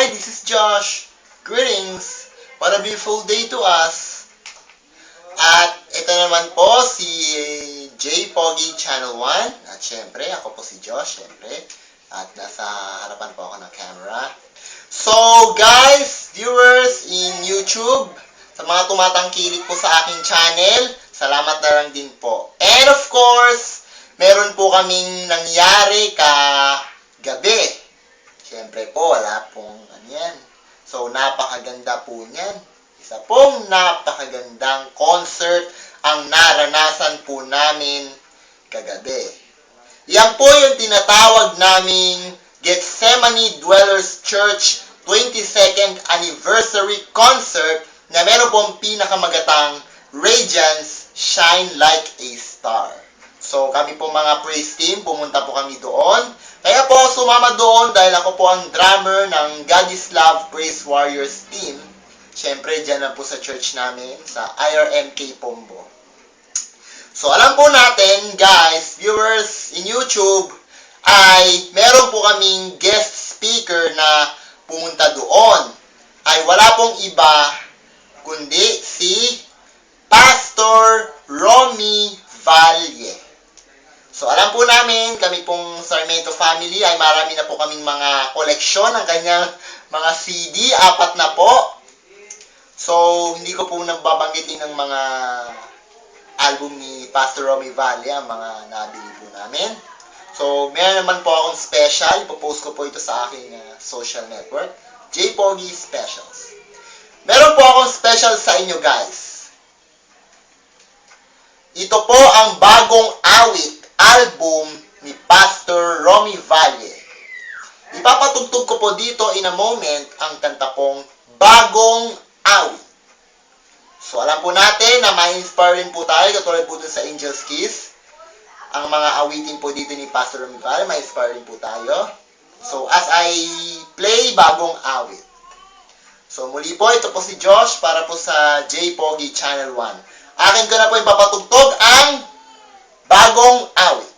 Hi, this is Josh. Greetings. What a beautiful day to us. At ito naman po si J. Pogi Channel 1. At syempre, ako po si Josh, syempre. At nasa harapan po ako ng camera. So, guys, viewers in YouTube, sa mga tumatangkilik po sa aking channel, salamat na lang din po. And of course, meron po kaming nangyari kagabi. Siyempre po, wala pong yan. So, napakaganda po niyan. Isa pong napakagandang concert ang naranasan po namin kagabi. Yan po yung tinatawag naming Gethsemane Dwellers Church 22nd Anniversary Concert na meron pong pinakamagatang Radiance Shine Like a Star. So, kami po mga praise team, pumunta po kami doon. Kaya po sumama doon dahil ako po ang drummer ng God is Love Praise Warriors team. Siyempre, dyan lang po sa church namin, sa IRMK Pombo. So, alam po natin, guys, viewers in YouTube, ay meron po kaming guest speaker na pumunta doon. Ay wala pong iba, kundi si Pastor Romy Valle. So, alam po namin, kami pong Sarmiento family ay marami na po kaming mga koleksyon ng kanyang mga CD, 4 na po. So, hindi ko po nababanggitin ng mga album ni Pastor Romy Valle, ang mga nabili po namin. So, meron naman po akong special, ipopost ko po ito sa aking social network, J. Pogi Specials. Meron po akong special sa inyo, guys. Ito po ang bagong awit album ni Pastor Romy Valle. Ipapatugtog ko po dito in a moment ang kanta pong Bagong Awit. So, alam po natin na ma-inspire rin po tayo, katulad po dun sa Angel's Kiss. Ang mga awitin po dito ni Pastor Romy Valle, ma-inspire rin po tayo. So, as I play Bagong Awit. So, muli po, ito po si Josh para po sa J. Pogi Channel 1. Akin ko na po ipapatugtog ang Bagong Awit.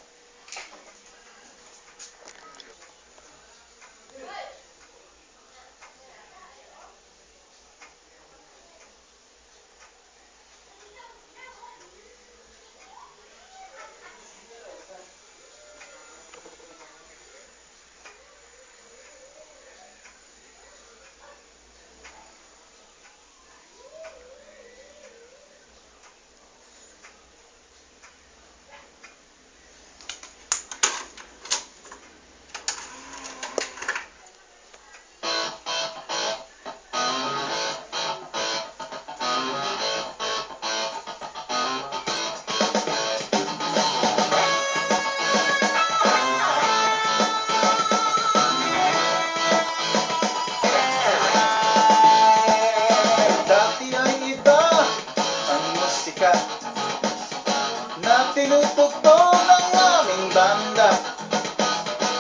Tinutugtog ng aming banda,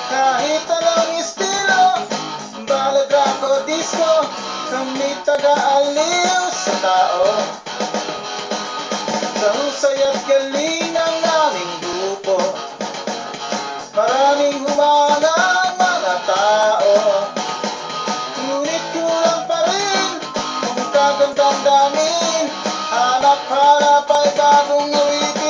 kahit anong estilo, balad, rock o disco, kami taga-aliw sa tao. Sa husay at galing ng aming grupo, maraming humanga ang mga tao. Ngunit kulang pa rin ang kagandang damin, hanap-hanap ay bagong awitin.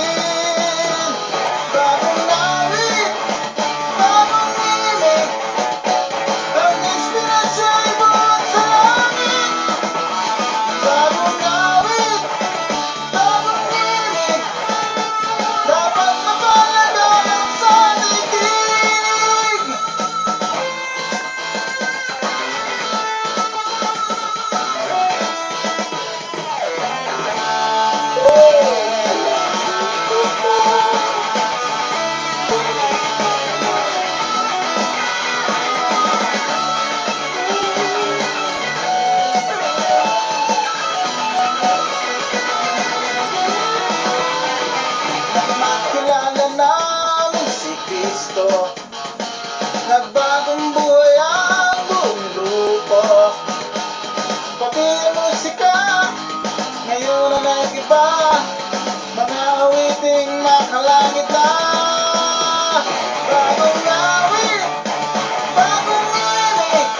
Nagbagong buhay ang buong grupo, pati ang musika ngayon na nag-iba, mga awiting makalangit na. Bagong awit, bagong inig,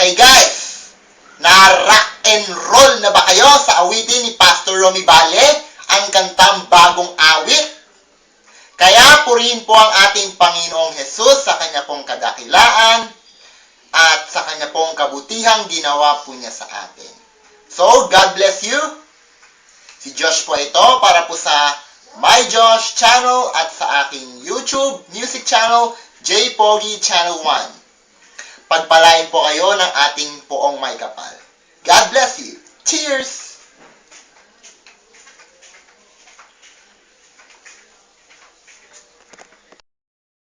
Okay guys, na-rock and roll na ba kayo sa awitin ni Pastor Romy Valle, ang kantang Bagong Awit? Kaya purihin po ang ating Panginoong Hesus sa kanya pong kadakilaan at sa kanya pong kabutihang ginawa po niya sa atin. So, God bless you. Si Josh po ito para po sa My Josh channel at sa aking YouTube music channel, J Pogi Channel 1. Pagpalain po kayo ng ating poong may kapal. God bless you. Cheers!